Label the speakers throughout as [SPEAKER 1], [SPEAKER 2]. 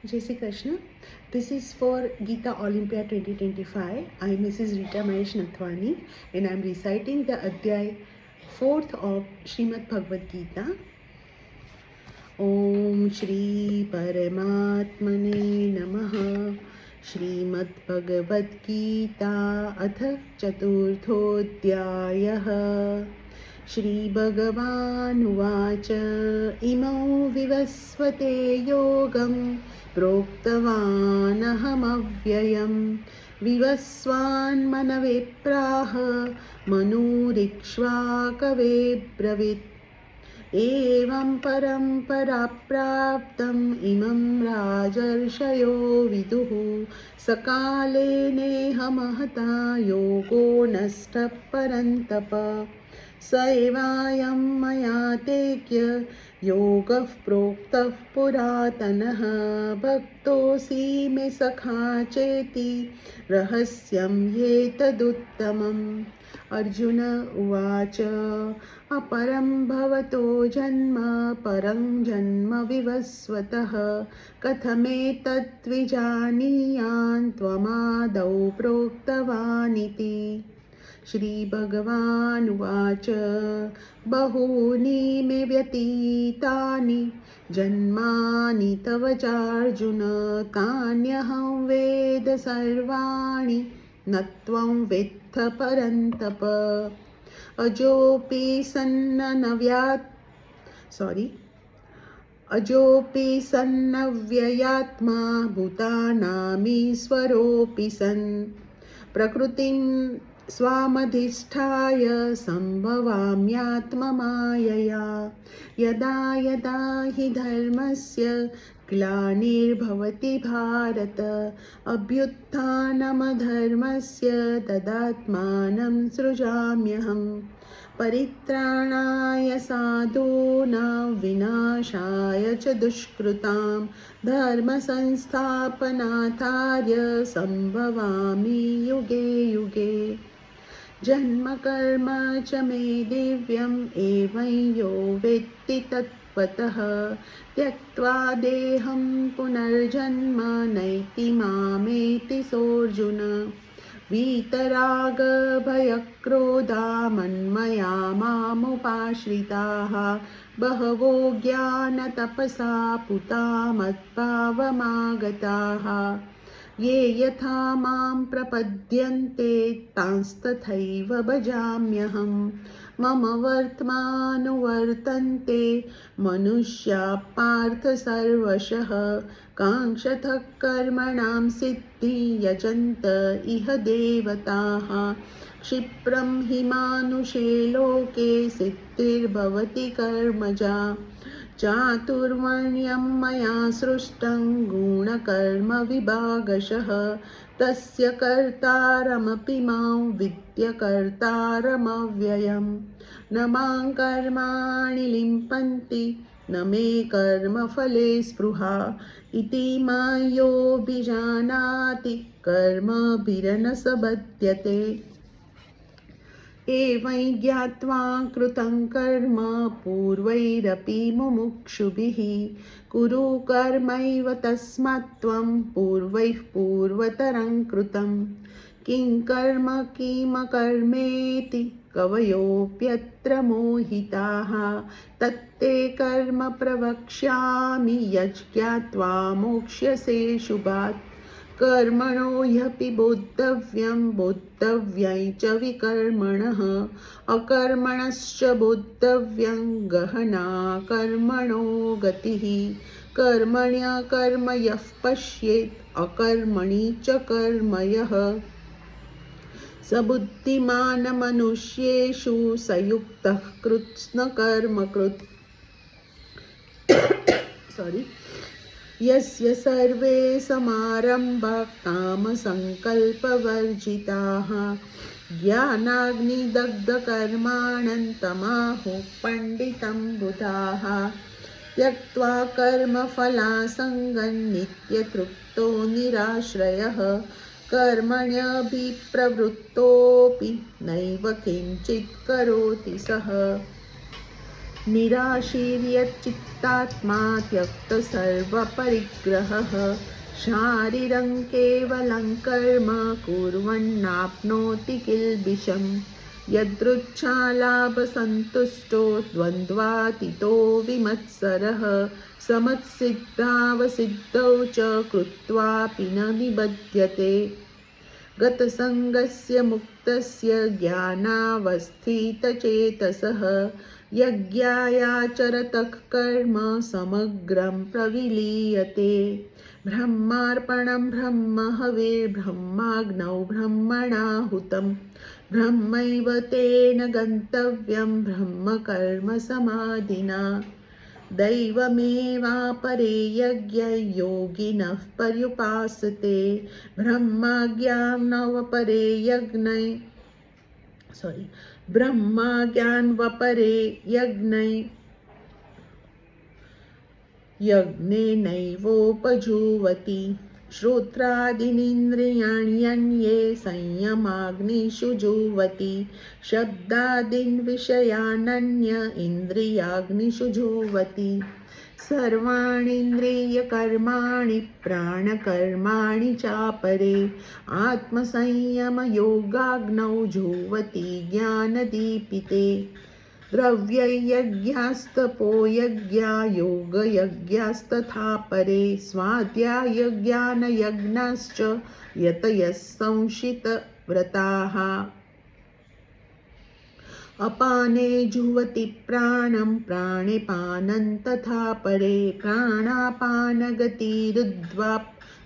[SPEAKER 1] Jai Shri Krishna. This is for Gita Olympiad 2025. I am Mrs. Rita Mahesh Nathwani and I am reciting the Adhyay 4th of Srimad Bhagavad Gita. Om Shri Paramatmane Namaha. Srimad Bhagavad Gita अथ चतुर्थोऽध्यायः. श्रीभगवानुवाच इमौ विवस्वते योगं प्रोक्तवानहमव्ययं विवस्वान्मनवे प्राह मनुरिक्ष्वाकवे ब्रवीत् एवं परम्परा प्राप्तम् इमं राजर्षयो विदुः सकाले नेह महता योगो नष्टः परन्तप स एवायं मया तेक्य योगः प्रोक्तः पुरातनः भक्तोऽसि मे सखा चेति रहस्यं ह्येतदुत्तमम्. अर्जुन उवाच अपरं भवतो जन्म परं जन्म विवस्वतः कथमेतद्विजानीयान् त्वमादौ प्रोक्तवानिति. श्रीभगवानुवाच बहूनि मे व्यतीतानि जन्मानि तव चार्जुन तान्यहं वेद सर्वाणि न त्वं वेत्थ परन्तप अजोऽपि सन्नव्ययात्मा भूतानामीश्वरोऽपि सन् प्रकृतिं स्वामधिष्ठाय सम्भवाम्यात्ममायया यदा यदा हि धर्मस्य ग्लानिर्भवति भारत अभ्युत्थानमधर्मस्य तदात्मानं सृजाम्यहं परित्राणाय साधूनां विनाशाय च दुष्कृतां धर्मसंस्थापनार्थाय सम्भवामि युगे युगे. जन्म कर्म च मे दिव्यम् एवं यो वेत्ति तत्त्वतः त्यक्त्वा देहं पुनर्जन्म नैति मामेति सोऽर्जुन. वीतरागभयक्रोधा मन्मया मामुपाश्रिताः बहवो ज्ञानतपसा पुता मद्भावमागताः ये यथा मां प्रपद्यन्ते तांस्तथैव भजाम्यहं मम वर्त्मानुवर्तन्ते मनुष्या पार्थ सर्वशः काङ्क्षतः कर्मणां सिद्धि यजन्त इह देवताः क्षिप्रं हि मानुषे लोके सिद्धिर्भवति कर्मजा चातुर्वर्ण्यं मया सृष्टं गुणकर्मविभागशः तस्य कर्तारमपि मां विद्य कर्तारमव्ययं न मां कर्माणि लिम्पन्ति न मे कर्मफले स्पृहा इति मायोऽभिजानाति कर्मभिरन स बध्यते. एवं ज्ञात्वा कृतं कर्म पूर्वैरपि मुमुक्षुभिः कुरु कर्मैव तस्मात् त्वं पूर्वैः पूर्वतरं कृतं किं कर्म किमकर्मेति कवयोऽप्यत्र मोहिताः तत्ते कर्म प्रवक्ष्यामि यज्ञात्वा मोक्ष्यसे शुभात्. कर्मणो ह्यपि बोद्धव्यं बोद्धव्यै च विकर्मणः अकर्मणश्च बोद्धव्यं गहना कर्मणो गतिः. कर्मण्यकर्म यः पश्येत् अकर्मणि च कर्म यः स बुद्धिमान् मनुष्येषु स युक्तः कृत्स्नकर्मकृत्. यस्य सर्वे समारम्भाः कामसङ्कल्पवर्जिताः ज्ञानाग्निदग्धकर्माणं तमाहुः पण्डितं बुधाः त्यक्त्वा कर्मफलासङ्गं नित्यतृप्तो निराश्रयः कर्मण्यभिप्रवृत्तोऽपि नैव किञ्चित् करोति सः. निराशीर्यच्चित्तात्मा त्यक्तसर्वपरिग्रहः शारीरं केवलं कर्म कुर्वन्नाप्नोति किल्बिषम् यदृच्छालाभसन्तुष्टो द्वन्द्वातीतो विमत्सरः समत्सिद्धावसिद्धौ च कृत्वापि न निबध्यते गतसङ्गस्य मुक्तस्य ज्ञानावस्थितचेतसः यज्ञायाचरतः कर्म समग्रं प्रविलीयते ब्रह्मार्पणं ब्रह्महविर्ब्रह्माग्नौ ब्रह्मणाहुतं ब्रह्मैव तेन गन्तव्यं ब्रह्मकर्मसमाधिना दैवमेवापरे यज्ञयोगिनः पर्युपासते ब्रह्माज्ञानवपरे यज्ञेनैवोपजुह्वति श्रोत्रादीनिन्द्रियाण्यन्ये संयमाग्निषु जुह्वति शब्दादीन् विषयानन्य इन्द्रियाग्निषु जुह्वति सर्वाणीन्द्रियकर्माणि प्राणकर्माणि चापरे आत्मसंयमयोगाग्नौ जुह्वति ज्ञानदीपिते द्रव्ययज्ञास्तपो यज्ञा योगयज्ञास्तथा परे स्वाध्यायज्ञानयज्ञाश्च यतयः संशितव्रताः अपाने जुह्वति प्राणं प्राणे पानं तथा परे प्राणापानगतिरुद्ध्वा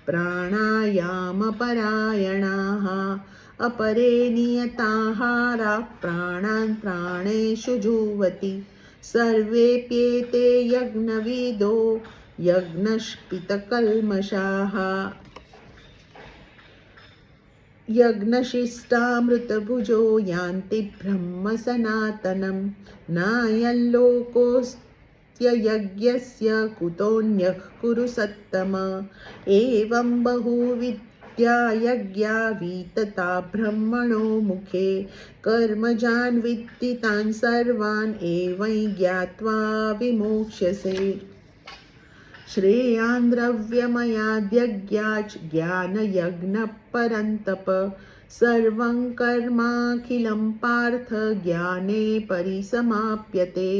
[SPEAKER 1] प्राणायामपरायणाः अपरे नियताहाराः प्राणान् प्राणेषु जुह्वति सर्वेऽप्येते यज्ञविदो यज्ञशिष्पितकल्मषाः यज्ञशिष्टामृतभुजो यान्ति ब्रह्म सनातनं नायं लोकोऽस्त्ययज्ञस्य कुतोऽन्यः कुरु सत्तम एवं बहुविद्या यज्ञा वितता ब्रह्मणो मुखे कर्मजान् विद्धि तान् सर्वान् एवं ज्ञात्वा विमोक्ष्यसे श्रेयान् द्रव्यमयाद्यज्ञाच् ज्ञानयज्ञः परन्तप सर्वं कर्माखिलं पार्थ ज्ञाने परिसमाप्यते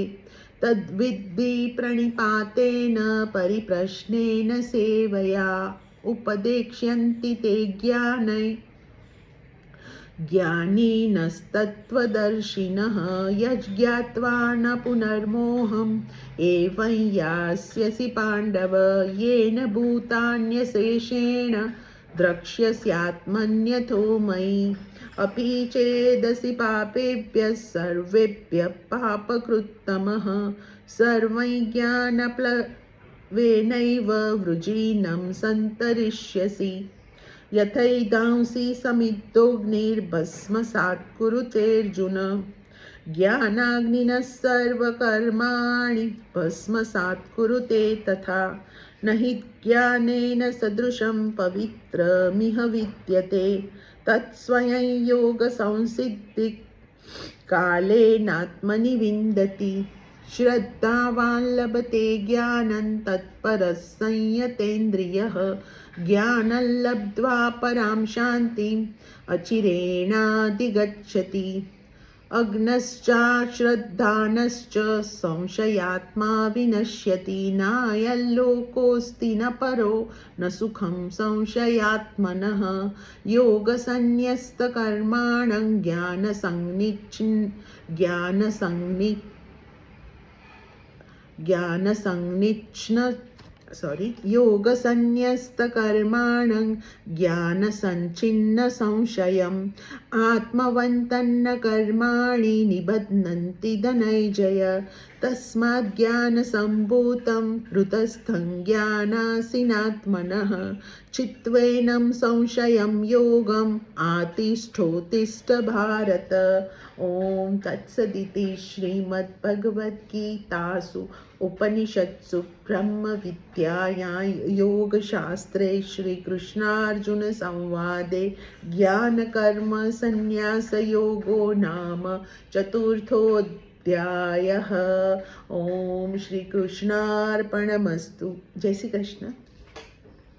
[SPEAKER 1] तद्विद्धि प्रणिपातेन परिप्रश्नेन सेवया उपदेक्ष्यन्ति ते ज्ञानिनस्तत्त्वदर्शिनः यज्ज्ञात्वा न पुनर्मोहम् एवं यास्यसि पाण्डव येन भूतान्यशेषेण द्रक्ष्यस्यात्मन्यथो मयि अपि चेदसि पापेभ्यः सर्वेभ्यः पापकृत्तमः सर्वं ज्ञानप्लवेनैव वृजीनं सन्तरिष्यसि यथैदांसि समिद्धोऽग्निर्भस्मसात् कुरुतेऽर्जुन ज्ञानाग्निनः सर्वकर्माणि भस्मसात् कुरुते तथा न हि ज्ञानेन सदृशं पवित्रमिह विद्यते तत्स्वयं योगसंसिद्धिः कालेनात्मनि विन्दति श्रद्धावान् लभते ज्ञानं तत्परः संयतेन्द्रियः ज्ञानं लब्ध्वा परां शान्तिम् अचिरेणाधिगच्छति अग्नश्चाश्रद्धानश्च संशयात्मा विनश्यति नायं लोकोऽस्ति न परो न सुखं संशयात्मनः योगसन्न्यस्तकर्माणं योगसन्न्यस्तकर्माणं ज्ञानसञ्छिन्न संशयम् आत्मवन्तन्न कर्माणि निबध्नन्ति धनञ्जय तस्मात् ज्ञानसम्भूतं हृतस्थं ज्ञानासीनात्मनः चित्त्वेनं संशयं योगम् आतिष्ठोत्तिष्ठ भारत। ओम तत्सदिति श्रीमद्भगवद्गीतासु उपनिषत्सु ब्रह्म विद्यायां योगशास्त्रे श्रीकृष्णार्जुन संवादे ज्ञानकर्म संन्यासयोगो नाम चतुर्थोऽध्यायः। स्वाध्यायः. ओम श्री कृष्णार्पणमस्तु. जय श्री कृष्ण.